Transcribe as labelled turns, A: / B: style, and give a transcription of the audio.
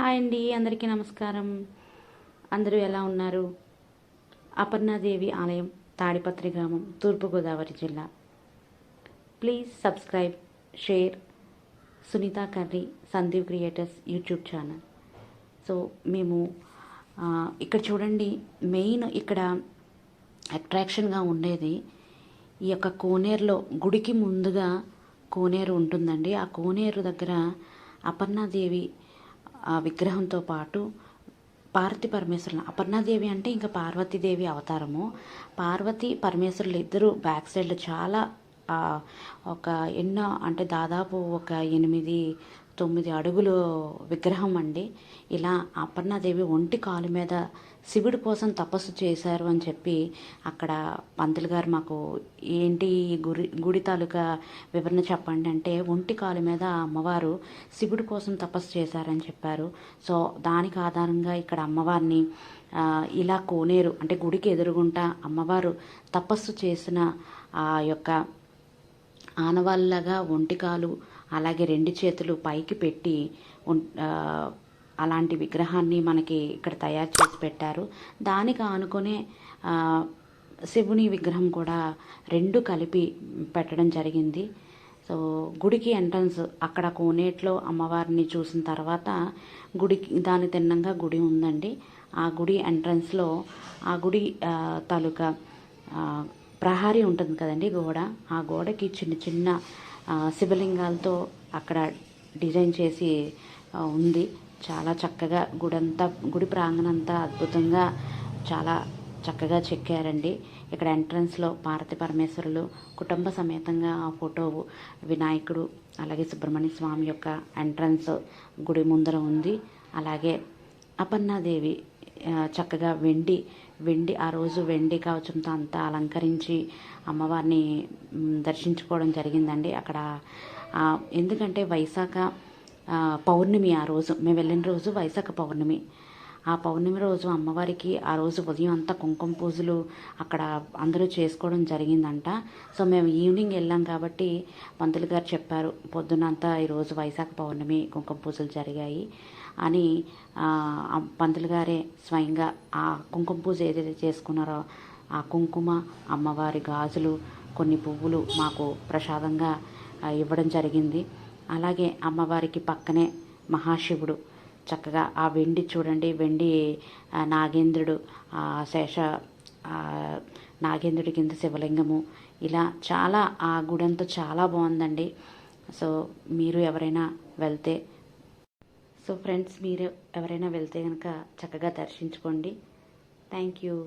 A: Hi అండి, అందరికీ నమస్కారం. అందరూ ఎలా ఉన్నారు? అపర్ణాదేవి ఆలయం, తాడిపత్రి గ్రామం, తూర్పుగోదావరి జిల్లా. Please subscribe, share Sunitha curry Sandeep creators YouTube channel. So మేము ఇక్కడ చూడండి, మెయిన్ ఇక్కడ అట్రాక్షన్గా ఉండేది ఈ యొక్క కోనేరులో. గుడికి ముందుగా కోనేరు ఉంటుందండి. ఆ కోనేరు దగ్గర అపర్ణాదేవి విగ్రహంతో పాటు పరమేశ్వరులు. అపర్ణాదేవి అంటే ఇంకా పార్వతీదేవి అవతారము. పార్వతి పరమేశ్వరులు ఇద్దరు బ్యాక్ సైడ్లో చాలా ఒక ఎన్నో అంటే దాదాపు ఒక 8-9 అడుగులు విగ్రహం అండి. ఇలా అపర్ణాదేవి ఒంటి కాలు మీద శివుడి కోసం తపస్సు చేశారు అని చెప్పి అక్కడ పంతులు గారు మాకు ఏంటి గుడి తాలూకా వివరణ చెప్పండి అంటే, ఒంటి కాలు మీద అమ్మవారు శివుడి కోసం తపస్సు చేశారని చెప్పారు. సో దానికి ఆధారంగా ఇక్కడ అమ్మవారిని ఇలా కోనేరు అంటే గుడికి ఎదురుగుంటా అమ్మవారు తపస్సు చేసిన ఆ యొక్క ఆనవాళ్ళగా ఒంటికాలు అలాగే 2 చేతులు పైకి పెట్టి అలాంటి విగ్రహాన్ని మనకి ఇక్కడ తయారు చేసి పెట్టారు. దానికి ఆనుకునే శివుని విగ్రహం కూడా 2 కలిపి పెట్టడం జరిగింది. సో గుడికి ఎంట్రన్స్ అక్కడ కోనేట్లో అమ్మవారిని చూసిన తర్వాత గుడికి దాని తిన్నంగా గుడి ఉందండి. ఆ గుడి ఎంట్రన్స్లో ఆ గుడి తాలూకా ప్రహారీ ఉంటుంది కదండి, గోడ. ఆ గోడకి చిన్న చిన్న శివలింగాలతో అక్కడ డిజైన్ చేసి ఉంది. చాలా చక్కగా గుడి ప్రాంగణం అంతా అద్భుతంగా చాలా చక్కగా చెక్కారండి. ఇక్కడ ఎంట్రన్స్లో పార్వతీ పరమేశ్వరులు కుటుంబ సమేతంగా ఆ ఫోటో, వినాయకుడు అలాగే సుబ్రహ్మణ్య స్వామి యొక్క ఎంట్రన్స్ గుడి ముందర ఉంది. అలాగే అపర్ణాదేవి చక్కగా వెండి ఆ రోజు వెండి కవచంతో అంతా అలంకరించి అమ్మవారిని దర్శించుకోవడం జరిగిందండి అక్కడ. ఎందుకంటే వైశాఖ పౌర్ణమి, ఆ రోజు మేము వెళ్ళిన రోజు వైశాఖ పౌర్ణమి. ఆ పౌర్ణమి రోజు అమ్మవారికి ఆ రోజు ఉదయం అంతా కుంకుమ పూజలు అక్కడ అందరూ చేసుకోవడం జరిగిందంట. సో మేము ఈవినింగ్ వెళ్ళాం కాబట్టి పంతులు గారు చెప్పారు, పొద్దునంతా ఈరోజు వైశాఖ పౌర్ణమి కుంకుమ పూజలు జరిగాయి అని. పంతులు గారే స్వయంగా ఆ కుంకుమ పూజ ఏదైతే చేసుకున్నారో ఆ కుంకుమ, అమ్మవారి గాజులు, కొన్ని పువ్వులు మాకు ప్రసాదంగా ఇవ్వడం జరిగింది. అలాగే అమ్మవారికి పక్కనే మహాశివుడు చక్కగా ఆ వెండి చూడండి, వెండి నాగేంద్రుడు, నాగేంద్రుడి కింద శివలింగము, ఇలా చాలా ఆ గుడంతా చాలా బాగుందండి. సో మీరు ఎవరైనా వెళ్తే ఫ్రెండ్స్ మీరు ఎవరైనా వెళ్తే కనుక చక్కగా దర్శించుకోండి. Thank you.